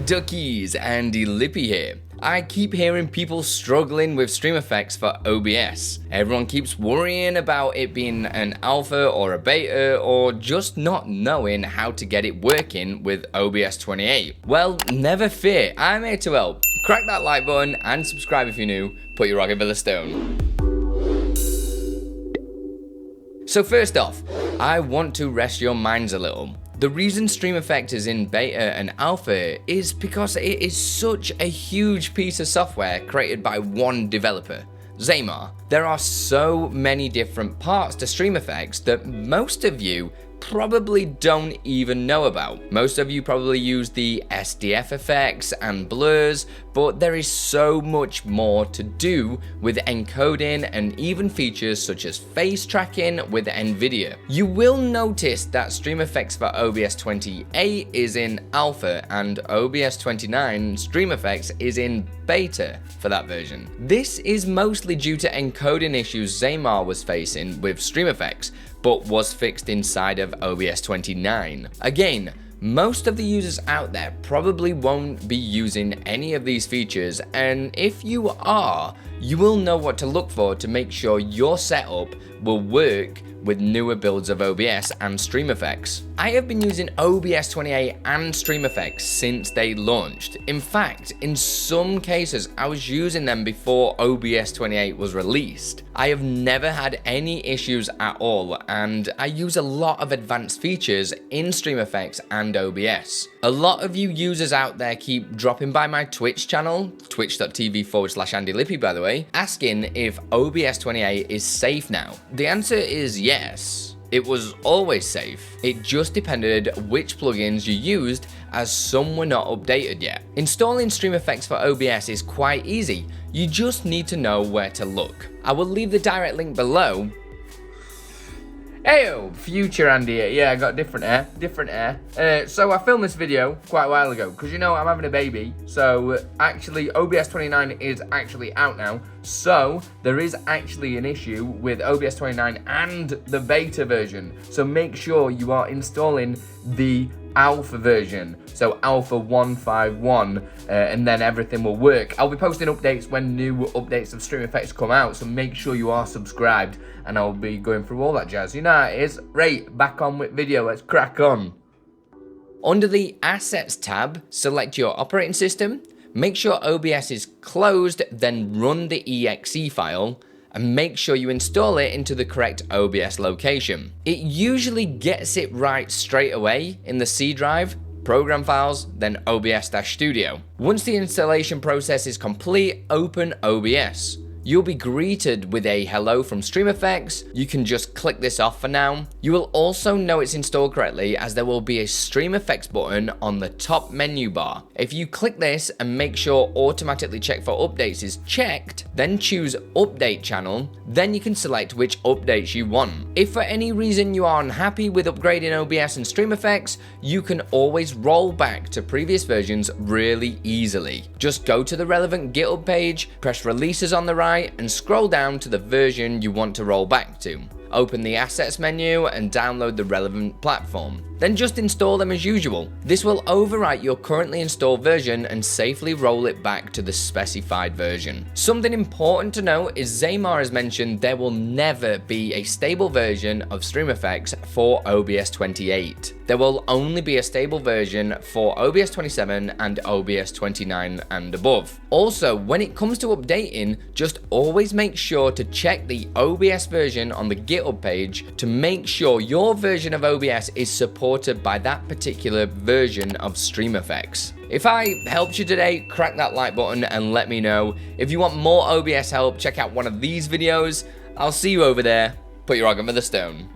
Duckies, Andi Lippy here. I keep hearing people struggling with StreamFX for OBS. Everyone keeps worrying about it being an alpha or a beta or just not knowing how to get it working with OBS 28. Well, never fear, I'm here to help. Crack that like button and subscribe if you're new. Put your rocket for the stone. So first off, I want to rest your minds a little. The reason StreamFX is in beta and alpha is because it is such a huge piece of software created by one developer, Zaymar. There are so many different parts to StreamFX that most of you probably don't even know about. Most of you probably use the SDF effects and blurs, but there is so much more to do with encoding and even features such as face tracking with NVIDIA. You will notice that StreamFX for OBS 28 is in alpha and OBS 29 StreamFX is in beta for that version. This is mostly due to encoding issues Zaymar was facing with StreamFX, but was fixed inside of OBS 29. Again, most of the users out there probably won't be using any of these features, and if you are, you will know what to look for to make sure your setup will work with newer builds of OBS and StreamFX. I have been using OBS 28 and StreamFX since they launched. In fact, in some cases, I was using them before OBS 28 was released. I have never had any issues at all, and I use a lot of advanced features in StreamFX and OBS. A lot of you users out there keep dropping by my Twitch channel, twitch.tv/Andi Lippy by the way, asking if OBS 28 is safe now. The answer is yes. It was always safe. It just depended which plugins you used, as some were not updated yet. Installing StreamFX for OBS is quite easy. You just need to know where to look. I will leave the direct link below. Heyo, future Andy here. Yeah, I got different hair. So I filmed this video quite a while ago, because you know I'm having a baby. So actually OBS 29 is actually out now. So there is actually an issue with OBS 29 and the beta version. So make sure you are installing the alpha version, so alpha 151, and then everything will work. I'll be posting updates when new updates of StreamFX come out, so make sure you are subscribed, and I'll be going through all that jazz. You know how it is. Right, back on with video, let's crack on. Under the Assets tab, select your operating system, make sure OBS is closed, then run the exe file, and make sure you install it into the correct OBS location. It usually gets it right straight away in the C drive, program files, then OBS Studio. Once the installation process is complete, open OBS. You'll be greeted with a hello from StreamFX. You can just click this off for now. You will also know it's installed correctly, as there will be a StreamFX button on the top menu bar. If you click this and make sure automatically check for updates is checked, then choose update channel, then you can select which updates you want. If for any reason you are unhappy with upgrading OBS and StreamFX, you can always roll back to previous versions really easily. Just go to the relevant GitHub page, press releases on the right, and scroll down to the version you want to roll back to. Open the Assets menu and download the relevant platform. Then just install them as usual. This will overwrite your currently installed version and safely roll it back to the specified version. Something important to note is Zaymar has mentioned there will never be a stable version of StreamFX for OBS 28. There will only be a stable version for OBS 27 and OBS 29 and above. Also, when it comes to updating, just always make sure to check the OBS version on the GitHub page to make sure your version of OBS is supported by that particular version of StreamFX. If I helped you today, crack that like button and let me know. If you want more OBS help, check out one of these videos. I'll see you over there. Put your rocket for the stone.